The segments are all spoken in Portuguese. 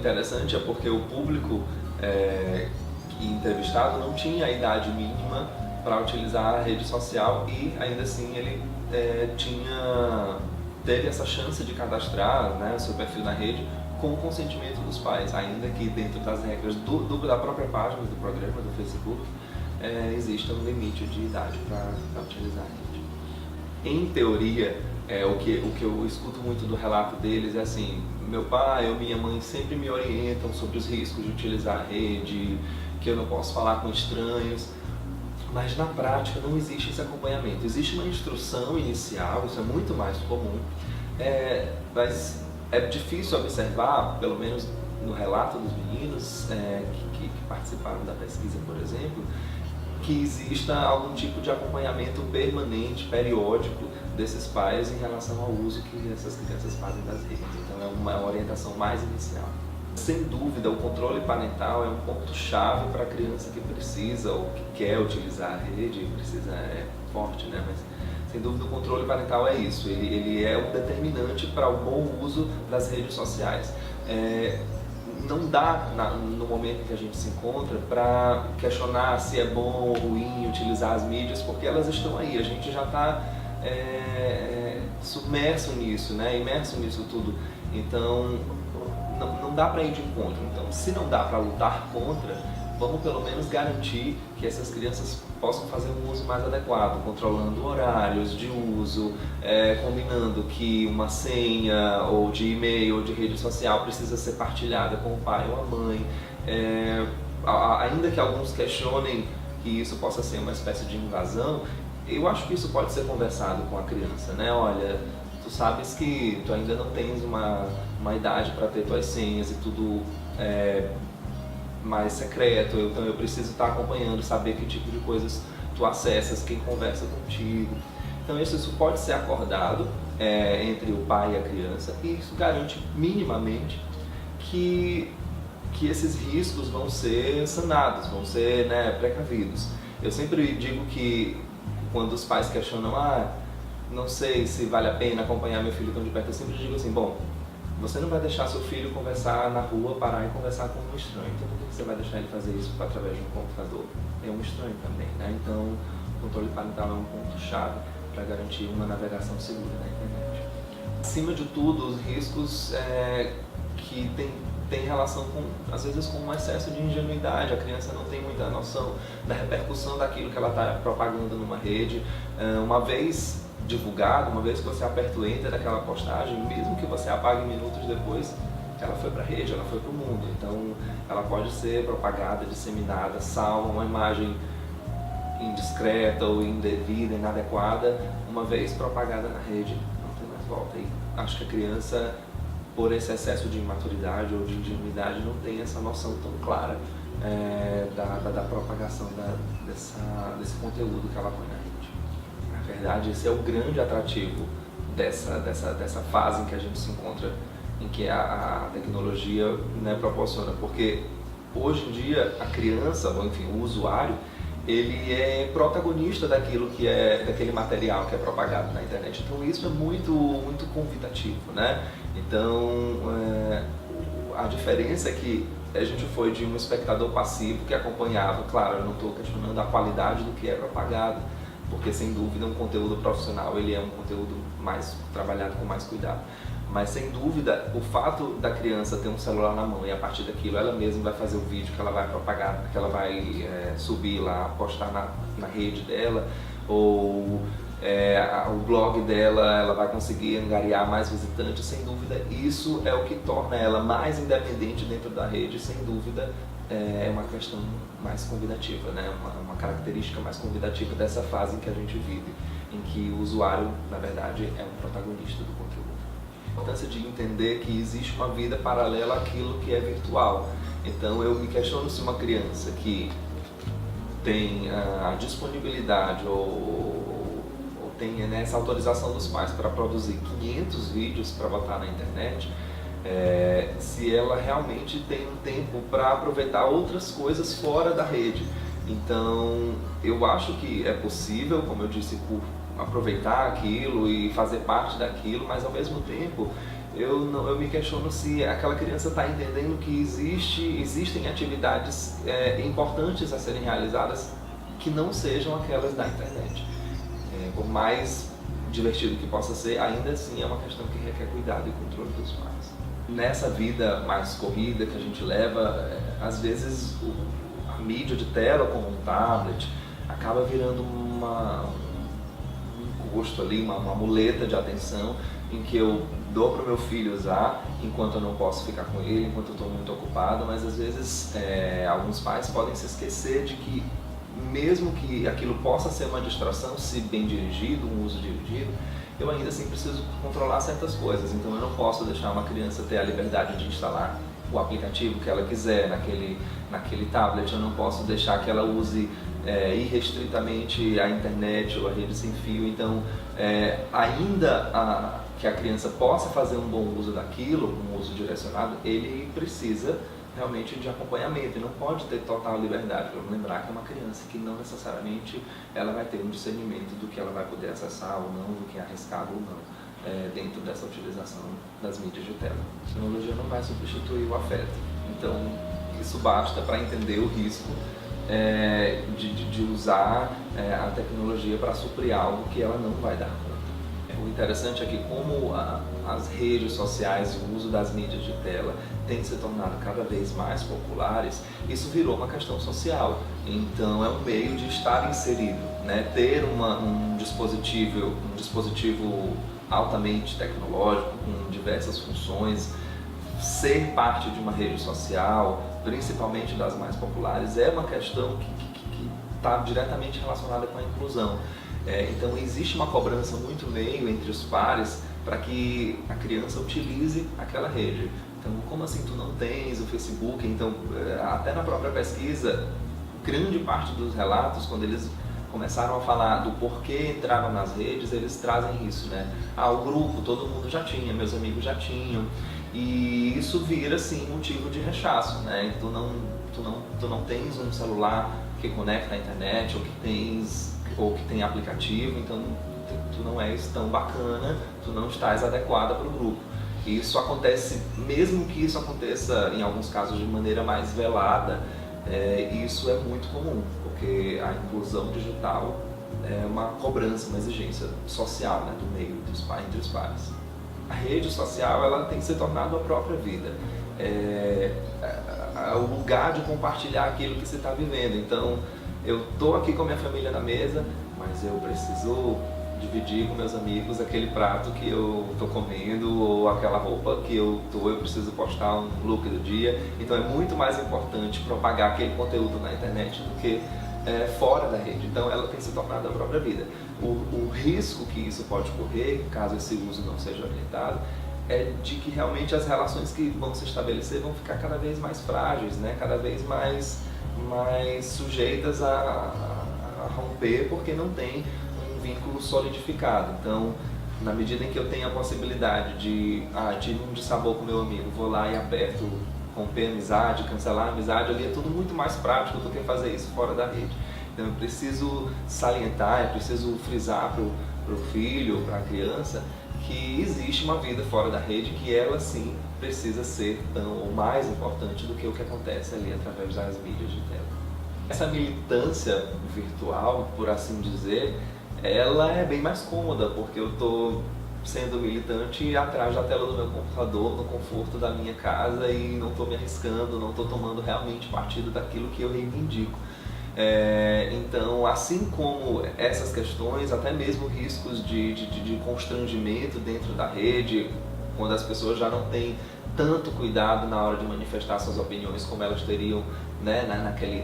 interessante é porque o público entrevistado não tinha a idade mínima para utilizar a rede social e ainda assim ele teve essa chance de cadastrar, né, o seu perfil na rede com o consentimento dos pais, ainda que dentro das regras da própria página do programa do Facebook exista um limite de idade para utilizar a rede. Em teoria, o que eu escuto muito do relato deles é assim: meu pai ou minha mãe sempre me orientam sobre os riscos de utilizar a rede, que eu não posso falar com estranhos, mas na prática não existe esse acompanhamento. Existe uma instrução inicial, isso é muito mais comum, mas é difícil observar, pelo menos no relato dos meninos que participaram da pesquisa, por exemplo, que exista algum tipo de acompanhamento permanente, periódico desses pais em relação ao uso que essas crianças fazem das redes. Então é uma orientação mais inicial. Sem dúvida, o controle parental é um ponto-chave para a criança que precisa ou que quer utilizar a rede, é forte, né? Mas sem dúvida o controle parental é isso, ele é um determinante para o bom uso das redes sociais. Não dá, no momento em que a gente se encontra, para questionar se é bom ou ruim utilizar as mídias, porque elas estão aí, a gente já está submerso nisso, né? Imerso nisso tudo. Então, não dá para ir de encontro. Então, se não dá para lutar contra, vamos pelo menos garantir que essas crianças possam fazer um uso mais adequado, controlando horários de uso, combinando que uma senha ou de e-mail ou de rede social precisa ser partilhada com o pai ou a mãe. Ainda que alguns questionem que isso possa ser uma espécie de invasão, eu acho que isso pode ser conversado com a criança, né? Olha, tu sabes que tu ainda não tens uma idade para ter tuas senhas e tudo mais secreto, então eu preciso estar acompanhando, saber que tipo de coisas tu acessas, quem conversa contigo. Então isso pode ser acordado entre o pai e a criança, e isso garante minimamente que esses riscos vão ser sanados, vão ser, né, precavidos. Eu sempre digo que quando os pais questionam, não sei se vale a pena acompanhar meu filho tão de perto, eu sempre digo assim: bom, você não vai deixar seu filho conversar na rua, parar e conversar com um estranho, então por que você vai deixar ele fazer isso através de um computador? É um estranho também, né? Então o controle parental é um ponto-chave para garantir uma navegação segura na internet. Acima de tudo, os riscos que tem relação às vezes com um excesso de ingenuidade. A criança não tem muita noção da repercussão daquilo que ela está propagando numa rede. Uma vez divulgado, uma vez que você aperta o enter daquela postagem, mesmo que você apague minutos depois, ela foi para a rede, ela foi para o mundo. Então ela pode ser propagada, disseminada, salva, uma imagem indiscreta ou indevida, inadequada, uma vez propagada na rede, não tem mais volta. E acho que a criança, por esse excesso de imaturidade ou de ingenuidade, não tem essa noção tão clara da propagação desse conteúdo que ela põe na rede. Na verdade, esse é o grande atrativo dessa fase em que a gente se encontra, em que a tecnologia, né, proporciona, porque hoje em dia a criança, ou enfim, o usuário, ele é protagonista daquele material que é propagado na internet. Então isso é muito, muito convidativo, né? Então a diferença é que a gente foi de um espectador passivo que acompanhava. Claro, eu não estou questionando a qualidade do que é propagado, porque sem dúvida um conteúdo profissional ele é um conteúdo mais trabalhado com mais cuidado. Mas sem dúvida, o fato da criança ter um celular na mão e a partir daquilo ela mesma vai fazer o vídeo que ela vai propagar, que ela vai subir lá, postar na rede dela, ou o blog dela, ela vai conseguir angariar mais visitantes, sem dúvida isso é o que torna ela mais independente dentro da rede, sem dúvida é uma questão mais convidativa, né? Uma característica mais convidativa dessa fase em que a gente vive, em que o usuário, na verdade, é um protagonista do conteúdo. A importância de entender que existe uma vida paralela àquilo que é virtual. Então eu me questiono se uma criança que tem a disponibilidade ou tem essa autorização dos pais para produzir 500 vídeos para botar na internet, se ela realmente tem um tempo para aproveitar outras coisas fora da rede. Então eu acho que é possível, como eu disse, por aproveitar aquilo e fazer parte daquilo, mas ao mesmo tempo eu me questiono se aquela criança está entendendo que existem atividades importantes a serem realizadas que não sejam aquelas da internet. Por mais divertido que possa ser, ainda assim é uma questão que requer cuidado e controle dos pais. Nessa vida mais corrida que a gente leva, às vezes a mídia de tela, como um tablet, acaba virando um encosto ali, uma muleta de atenção em que eu dou para o meu filho usar enquanto eu não posso ficar com ele, enquanto eu estou muito ocupado, mas às vezes alguns pais podem se esquecer de que mesmo que aquilo possa ser uma distração, se bem dirigido, um uso dirigido, eu ainda assim preciso controlar certas coisas. Então eu não posso deixar uma criança ter a liberdade de instalar o aplicativo que ela quiser naquele tablet, eu não posso deixar que ela use irrestritamente a internet ou a rede sem fio. Então ainda que a criança possa fazer um bom uso daquilo, um uso direcionado, ele precisa realmente de acompanhamento e não pode ter total liberdade. Vamos lembrar que é uma criança que não necessariamente ela vai ter um discernimento do que ela vai poder acessar ou não, do que é arriscado ou não, dentro dessa utilização das mídias de tela. A tecnologia não vai substituir o afeto, então isso basta para entender o risco de usar a tecnologia para suprir algo que ela não vai dar conta. O interessante é que como as redes sociais e o uso das mídias de tela têm se tornado cada vez mais populares, isso virou uma questão social. Então é um meio de estar inserido, né? Ter um dispositivo altamente tecnológico, com diversas funções, ser parte de uma rede social, principalmente das mais populares, é uma questão que está diretamente relacionada com a inclusão. Então existe uma cobrança muito meio entre os pares para que a criança utilize aquela rede. Então, como assim tu não tens o Facebook? Então, até na própria pesquisa, grande parte dos relatos, quando eles começaram a falar do porquê entraram nas redes, eles trazem isso, né? O grupo, todo mundo já tinha, meus amigos já tinham, e isso vira, assim, motivo de rechaço, né? Tu não tens um celular que conecta à internet, ou que tem aplicativo, então tu não és tão bacana, tu não estás adequada para o grupo. E isso acontece, mesmo que isso aconteça em alguns casos de maneira mais velada, isso é muito comum, porque a inclusão digital é uma cobrança, uma exigência social, né, do meio entre os pares. A rede social ela tem se tornado a própria vida, o lugar de compartilhar aquilo que você está vivendo. Então, eu estou aqui com a minha família na mesa, mas eu preciso dividir com meus amigos aquele prato que eu estou comendo ou aquela roupa que eu preciso postar um look do dia. Então é muito mais importante propagar aquele conteúdo na internet do que fora da rede. Então ela tem se tornado a própria vida. O risco que isso pode correr, caso esse uso não seja orientado, é de que realmente as relações que vão se estabelecer vão ficar cada vez mais frágeis, né? Cada vez mais sujeitas a romper, porque não tem um vínculo solidificado. Então, na medida em que eu tenho a possibilidade de tive um dissabor com meu amigo, vou lá e aperto romper a amizade, cancelar a amizade, ali é tudo muito mais prático do que fazer isso fora da rede. Então eu preciso salientar, eu preciso frisar para o filho, para a criança, que existe uma vida fora da rede, que ela sim precisa ser tão ou mais importante do que o que acontece ali através das mídias de tela. Essa militância virtual, por assim dizer, ela é bem mais cômoda, porque eu estou sendo militante atrás da tela do meu computador, no conforto da minha casa, e não estou me arriscando, não estou tomando realmente partido daquilo que eu reivindico. Então, assim como essas questões, até mesmo riscos de constrangimento dentro da rede, quando as pessoas já não têm tanto cuidado na hora de manifestar suas opiniões como elas teriam, né,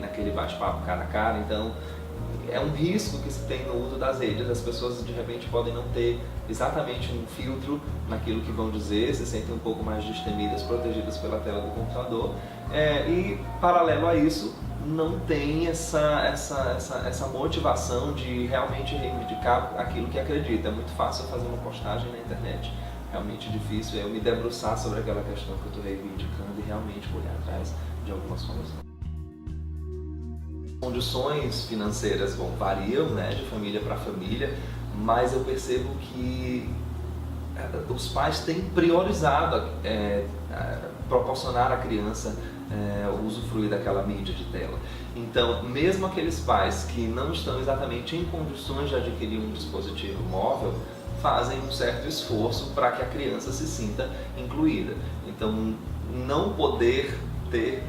naquele bate-papo cara a cara. Então é um risco que se tem no uso das redes. As pessoas de repente podem não ter exatamente um filtro naquilo que vão dizer, se sentem um pouco mais destemidas, protegidas pela tela do computador, e paralelo a isso não tem essa motivação de realmente reivindicar aquilo que acredita. É muito fácil fazer uma postagem na internet, realmente difícil é eu me debruçar sobre aquela questão que eu estou reivindicando e realmente olhar atrás de algumas soluções. Condições financeiras variam, né, de família para família, mas eu percebo que os pais têm priorizado proporcionar à criança usufruir daquela mídia de tela. Então, mesmo aqueles pais que não estão exatamente em condições de adquirir um dispositivo móvel, fazem um certo esforço para que a criança se sinta incluída. Então, não poder ter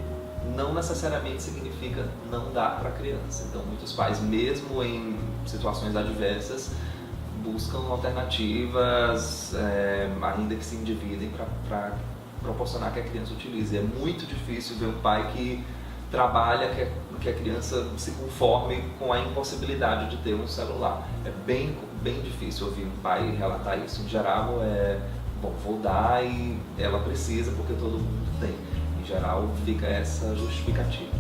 não necessariamente significa não dar para a criança. Então, muitos pais, mesmo em situações adversas, buscam alternativas, ainda que se endividem, para proporcionar que a criança utilize. É muito difícil ver um pai que trabalha que a criança se conforme com a impossibilidade de ter um celular. É bem difícil ouvir um pai relatar isso. Em geral, bom, vou dar e ela precisa porque todo mundo tem. Em geral, fica essa justificativa.